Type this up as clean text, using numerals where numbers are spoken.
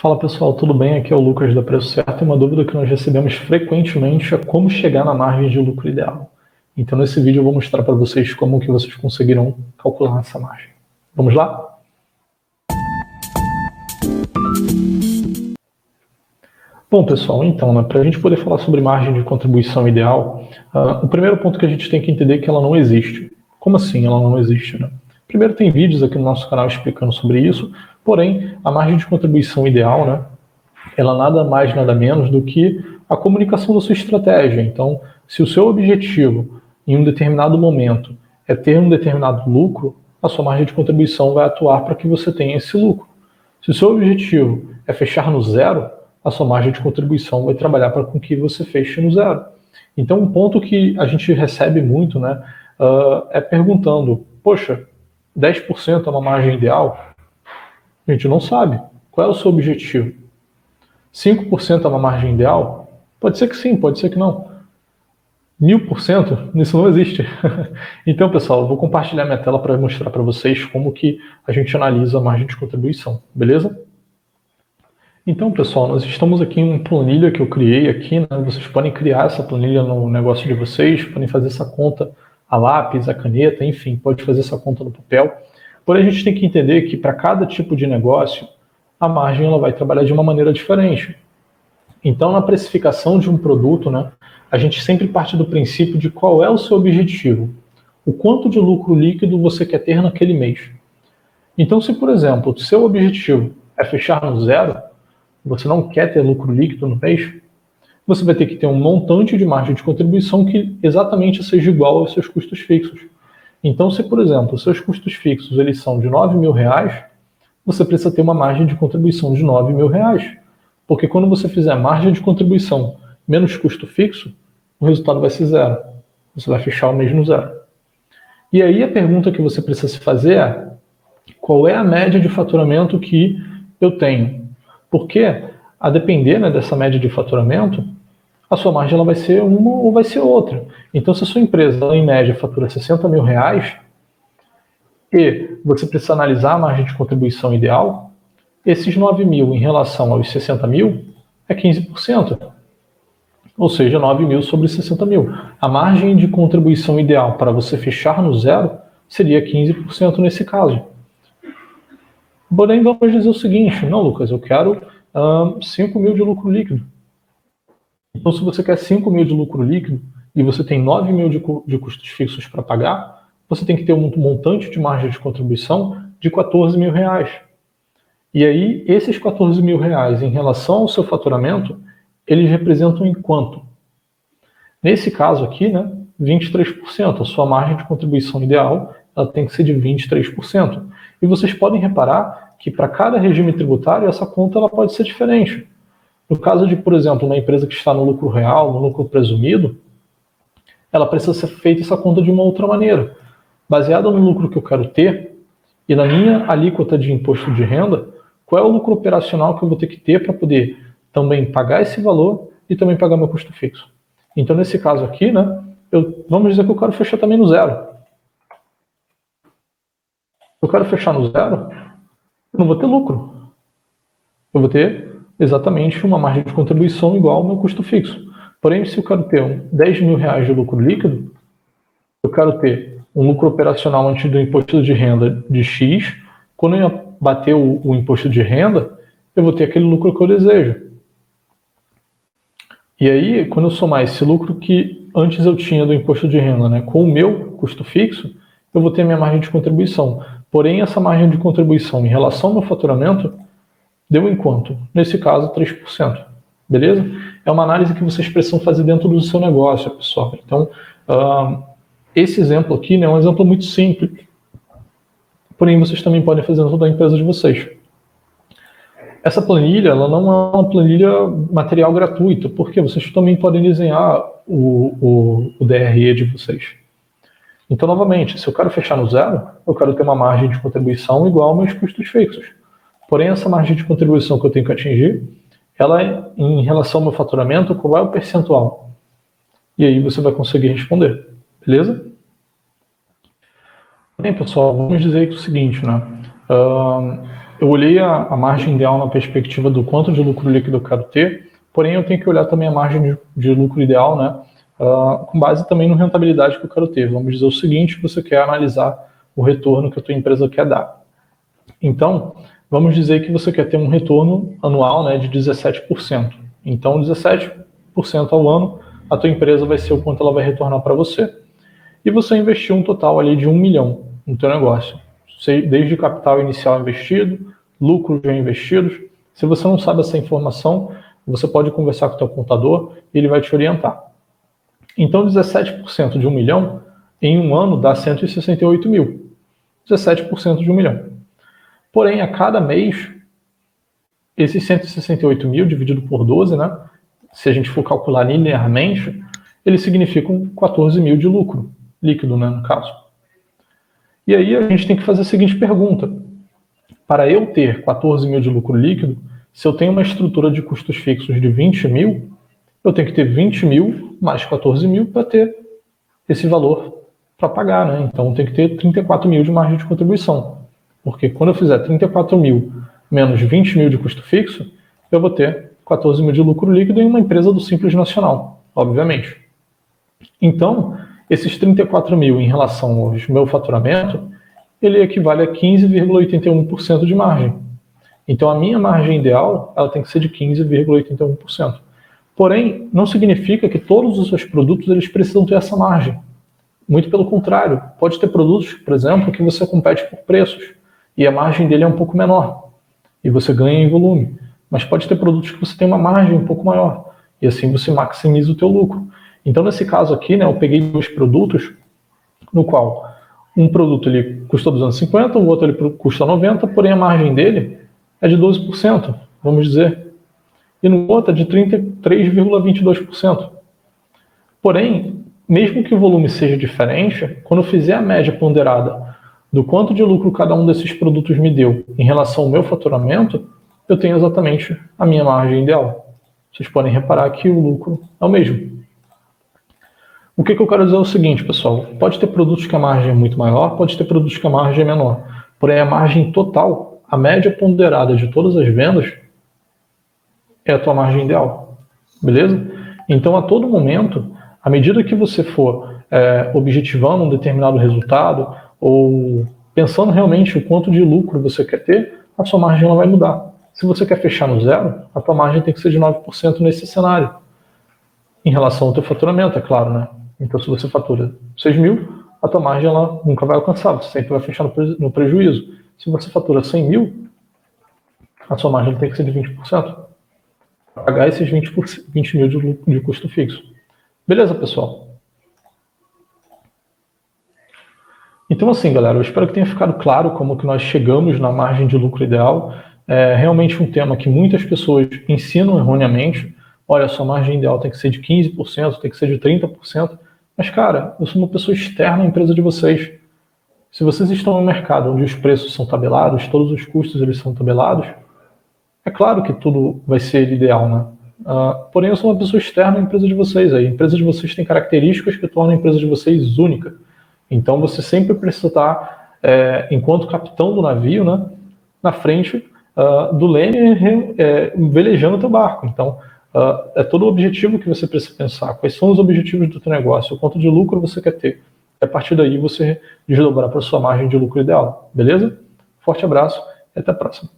Fala pessoal, tudo bem? Aqui é o Lucas da Preço Certo e uma dúvida que nós recebemos frequentemente é como chegar na margem de lucro ideal. Então nesse vídeo eu vou mostrar para vocês como que vocês conseguirão calcular essa margem. Vamos lá? Bom pessoal, então, para a gente poder falar sobre margem de contribuição ideal, o primeiro ponto que a gente tem que entender é que ela não existe. Como assim ela não existe, né? Primeiro tem vídeos aqui no nosso canal explicando sobre isso, porém a margem de contribuição ideal, né? Ela nada mais, nada menos do que a comunicação da sua estratégia. Então, se o seu objetivo em um determinado momento é ter um determinado lucro, a sua margem de contribuição vai atuar para que você tenha esse lucro. Se o seu objetivo é fechar no zero, a sua margem de contribuição vai trabalhar para que você feche no zero. Então, um ponto que a gente recebe muito, né, é perguntando, poxa, 10% é uma margem ideal? A gente não sabe. Qual é o seu objetivo? 5% é uma margem ideal? Pode ser que sim, pode ser que não. 1000%? Isso não existe. Então, pessoal, eu vou compartilhar minha tela para mostrar para vocês como que a gente analisa a margem de contribuição, beleza? Então, pessoal, nós estamos aqui em uma planilha que eu criei aqui, né? Vocês podem criar essa planilha no negócio de vocês, podem fazer essa conta a lápis, a caneta, enfim, pode fazer essa conta no papel. Porém, a gente tem que entender que para cada tipo de negócio, a margem ela vai trabalhar de uma maneira diferente. Então, na precificação de um produto, né, a gente sempre parte do princípio de qual é o seu objetivo, o quanto de lucro líquido você quer ter naquele mês. Então, se, por exemplo, o seu objetivo é fechar no zero, você não quer ter lucro líquido no mês, você vai ter que ter um montante de margem de contribuição que exatamente seja igual aos seus custos fixos. Então, se, por exemplo, os seus custos fixos eles são de R$9.000, você precisa ter uma margem de contribuição de R$9.000. Porque quando você fizer a margem de contribuição menos custo fixo, o resultado vai ser zero. Você vai fechar o mês no zero. E aí a pergunta que você precisa se fazer é: qual é a média de faturamento que eu tenho? Porque, a depender, né, dessa média de faturamento, a sua margem ela vai ser uma ou vai ser outra. Então, se a sua empresa, ela, em média, fatura R$60.000 e você precisa analisar a margem de contribuição ideal, esses 9.000 em relação aos 60.000 é 15%. Ou seja, 9.000 sobre 60.000. A margem de contribuição ideal para você fechar no zero seria 15% nesse caso. Porém, vamos dizer o seguinte: não, Lucas, eu quero 5.000 de lucro líquido. Então, se você quer 5.000 de lucro líquido e você tem 9.000 de custos fixos para pagar, você tem que ter um montante de margem de contribuição de R$14.000. E aí, esses R$14.000 em relação ao seu faturamento, eles representam em quanto? Nesse caso aqui, né, 23%. A sua margem de contribuição ideal ela tem que ser de 23%. E vocês podem reparar que para cada regime tributário, essa conta ela pode ser diferente. No caso de, por exemplo, uma empresa que está no lucro real, no lucro presumido, ela precisa ser feita essa conta de uma outra maneira. Baseada no lucro que eu quero ter e na minha alíquota de imposto de renda, qual é o lucro operacional que eu vou ter que ter para poder também pagar esse valor e também pagar meu custo fixo. Então, nesse caso aqui, né, vamos dizer que eu quero fechar também no zero. Eu quero fechar no zero, eu não vou ter lucro. Eu vou ter exatamente uma margem de contribuição igual ao meu custo fixo. Porém, se eu quero ter R$10.000 de lucro líquido, eu quero ter um lucro operacional antes do imposto de renda de X. Quando eu bater o imposto de renda, eu vou ter aquele lucro que eu desejo. E aí, quando eu somar esse lucro que antes eu tinha do imposto de renda, né, com o meu custo fixo, eu vou ter a minha margem de contribuição. Porém, essa margem de contribuição em relação ao meu faturamento deu em quanto? Nesse caso, 3%. Beleza? É uma análise que vocês precisam fazer dentro do seu negócio, pessoal. Então, esse exemplo aqui, né, é um exemplo muito simples. Porém, vocês também podem fazer dentro da empresa de vocês. Essa planilha ela não é uma planilha material gratuita, porque vocês também podem desenhar o DRE de vocês. Então, novamente, se eu quero fechar no zero, eu quero ter uma margem de contribuição igual aos meus custos fixos. Porém, essa margem de contribuição que eu tenho que atingir, ela é em relação ao meu faturamento, qual é o percentual? E aí você vai conseguir responder, beleza? Bem, pessoal, vamos dizer o seguinte, né? eu olhei a margem ideal na perspectiva do quanto de lucro líquido eu quero ter, porém eu tenho que olhar também a margem de lucro ideal, né, com base também na rentabilidade que eu quero ter. Vamos dizer o seguinte, você quer analisar o retorno que a tua empresa quer dar. Então, vamos dizer que você quer ter um retorno anual, né, de 17%. Então, 17% ao ano, a tua empresa vai ser o quanto ela vai retornar para você. E você investiu um total ali de 1 milhão no teu negócio. Desde capital inicial investido, lucros já investidos. Se você não sabe essa informação, você pode conversar com o teu contador e ele vai te orientar. Então, 17% de 1 milhão, em um ano, dá 168 mil. 17% de 1 milhão. Porém, a cada mês, esses 168 mil dividido por 12, né, se a gente for calcular linearmente, eles significam 14 mil de lucro líquido, né, no caso. E aí a gente tem que fazer a seguinte pergunta. Para eu ter 14 mil de lucro líquido, se eu tenho uma estrutura de custos fixos de 20 mil, eu tenho que ter 20 mil mais 14 mil para ter esse valor para pagar, né? Então tem que ter 34 mil de margem de contribuição. Porque quando eu fizer 34 mil menos 20 mil de custo fixo, eu vou ter 14 mil de lucro líquido em uma empresa do Simples Nacional, obviamente. Então, esses 34 mil em relação ao meu faturamento, ele equivale a 15,81% de margem. Então, a minha margem ideal ela tem que ser de 15,81%. Porém, não significa que todos os seus produtos eles precisam ter essa margem. Muito pelo contrário, pode ter produtos, por exemplo, que você compete por preços e a margem dele é um pouco menor e você ganha em volume. Mas pode ter produtos que você tem uma margem um pouco maior e assim você maximiza o teu lucro. Então, nesse caso aqui, né, eu peguei dois produtos, no qual um produto ele custa 250, o outro ele custa 90, porém a margem dele é de 12%, vamos dizer. E no outro é de 33,22%. Porém, mesmo que o volume seja diferente, quando eu fizer a média ponderada do quanto de lucro cada um desses produtos me deu em relação ao meu faturamento, eu tenho exatamente a minha margem ideal. Vocês podem reparar que o lucro é o mesmo. O que eu quero dizer é o seguinte, pessoal. Pode ter produtos que a margem é muito maior, pode ter produtos que a margem é menor. Porém, a margem total, a média ponderada de todas as vendas, é a tua margem ideal. Beleza? Então, a todo momento, à medida que você for objetivando um determinado resultado ou pensando realmente o quanto de lucro você quer ter, a sua margem ela vai mudar. Se você quer fechar no zero, a tua margem tem que ser de 9% nesse cenário. Em relação ao teu faturamento, é claro, né? Então, se você fatura 6 mil, a tua margem ela nunca vai alcançar, você sempre vai fechar no prejuízo. Se você fatura 100 mil, a sua margem tem que ser de 20%. Para pagar esses 20 mil de custo fixo. Beleza, pessoal? Então, assim, galera, eu espero que tenha ficado claro como que nós chegamos na margem de lucro ideal. É realmente um tema que muitas pessoas ensinam erroneamente. Olha, a sua margem ideal tem que ser de 15%, tem que ser de 30%. Mas, cara, eu sou uma pessoa externa à empresa de vocês. Se vocês estão no mercado onde os preços são tabelados, todos os custos eles são tabelados, é claro que tudo vai ser ideal, né? Porém, eu sou uma pessoa externa à empresa de vocês. A empresa de vocês tem características que tornam a empresa de vocês única. Então, você sempre precisa estar, enquanto capitão do navio, né, na frente do leme, velejando o teu barco. Então, é todo o objetivo que você precisa pensar. Quais são os objetivos do teu negócio? O quanto de lucro você quer ter? E a partir daí você desdobrar para a sua margem de lucro ideal. Beleza? Forte abraço e até a próxima.